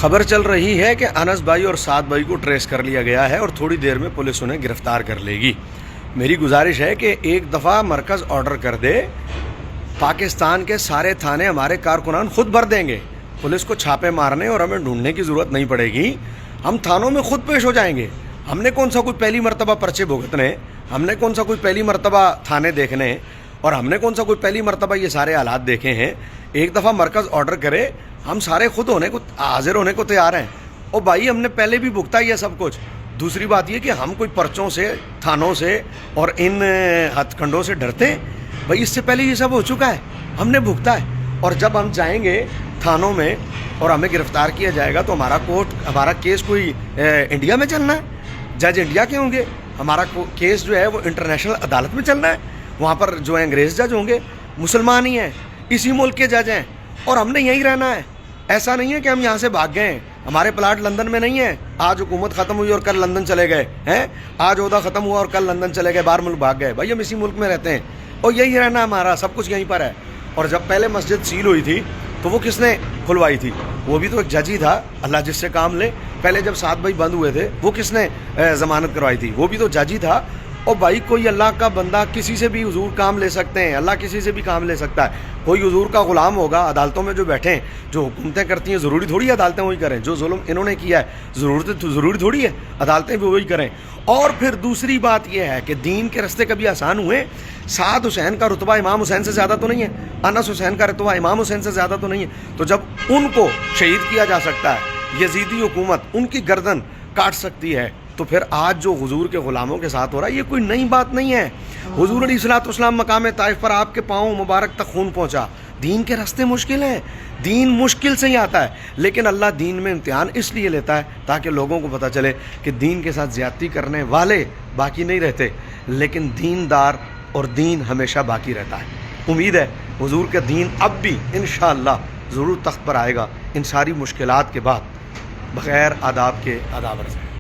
خبر چل رہی ہے کہ انس بھائی اور سعد بھائی کو ٹریس کر لیا گیا ہے اور تھوڑی دیر میں پولیس انہیں گرفتار کر لے گی۔ میری گزارش ہے کہ ایک دفعہ مرکز آرڈر کر دے، پاکستان کے سارے تھانے ہمارے کارکنان خود بھر دیں گے، پولیس کو چھاپے مارنے اور ہمیں ڈھونڈنے کی ضرورت نہیں پڑے گی، ہم تھانوں میں خود پیش ہو جائیں گے۔ ہم نے کون سا کوئی پہلی مرتبہ پرچے بھگتنے، ہم نے کون سا کوئی پہلی مرتبہ تھانے دیکھنے، اور ہم نے کون سا کوئی پہلی مرتبہ یہ سارے حالات دیکھے ہیں۔ ایک دفعہ مرکز آرڈر کرے، ہم سارے خود ہونے کو حاضر ہونے کو تیار ہیں۔ اور بھائی ہم نے پہلے بھی بھگتا ہی ہے سب کچھ۔ دوسری بات یہ کہ ہم کوئی پرچوں سے، تھانوں سے اور ان ہتھ کنڈوں سے ڈرتے ہیں؟ بھائی اس سے پہلے یہ سب ہو چکا ہے، ہم نے بھگتا ہے۔ اور جب ہم جائیں گے تھانوں میں اور ہمیں گرفتار کیا جائے گا تو ہمارا کیس کوئی انڈیا میں چلنا ہے، جج انڈیا کے ہوں گے، ہمارا کیس جو ہے وہ انٹرنیشنل عدالت میں چلنا ہے، وہاں پر جو انگریز جج ہوں گے مسلمان ہی ہیں، اسی ملک کے جج ہیں، اور ہم نے یہیں رہنا ہے۔ ایسا نہیں ہے کہ ہم یہاں سے بھاگ گئے ہیں، ہمارے پلاٹ لندن میں نہیں ہے، آج حکومت ختم ہوئی اور کل لندن چلے گئے ہیں، آج عہدہ ختم ہوا اور کل لندن چلے گئے، باہر ملک بھاگ گئے۔ بھائی ہم اسی ملک میں رہتے ہیں اور یہی رہنا ہمارا، سب کچھ یہیں پر ہے۔ اور جب پہلے مسجد سیل ہوئی تھی تو وہ کس نے کھلوائی تھی؟ وہ بھی تو ایک جج ہی تھا، اللہ جس سے کام لے۔ پہلے جب سعد بھائی بند ہوئے تھے وہ کس نے ضمانت کروائی تھی؟ وہ بھی تو جج ہی تھا۔ اور بھائی کوئی اللہ کا بندہ کسی سے بھی حضور کام لے سکتے ہیں، اللہ کسی سے بھی کام لے سکتا ہے۔ کوئی حضور کا غلام ہوگا عدالتوں میں جو بیٹھے ہیں، جو حکومتیں کرتی ہیں، ضروری تھوڑی ہے عدالتیں وہی کریں؟ جو ظلم انہوں نے کیا ہے ضروری تھوڑی ہے عدالتیں بھی وہی کریں۔ اور پھر دوسری بات یہ ہے کہ دین کے رستے کبھی آسان ہوئے؟ سعد حسین کا رتبہ امام حسین سے زیادہ تو نہیں ہے، انس حسین کا رتبہ امام حسین سے زیادہ تو نہیں ہے۔ تو جب ان کو شہید کیا جا سکتا ہے، یزیدی حکومت ان کی گردن کاٹ سکتی ہے، تو پھر آج جو حضور کے غلاموں کے ساتھ ہو رہا ہے یہ کوئی نئی بات نہیں ہے۔ حضور علیہ الصلوۃ والسلام مقام طائف پر آپ کے پاؤں مبارک تک خون پہنچا۔ دین کے راستے مشکل ہیں، دین مشکل سے ہی آتا ہے، لیکن اللہ دین میں امتحان اس لیے لیتا ہے تاکہ لوگوں کو پتہ چلے کہ دین کے ساتھ زیادتی کرنے والے باقی نہیں رہتے، لیکن دیندار اور دین ہمیشہ باقی رہتا ہے۔ امید ہے حضور کا دین اب بھی انشاءاللہ ضرور تخت پر آئے گا، ان ساری مشکلات کے بعد، بغیر آداب کے آداب رسے۔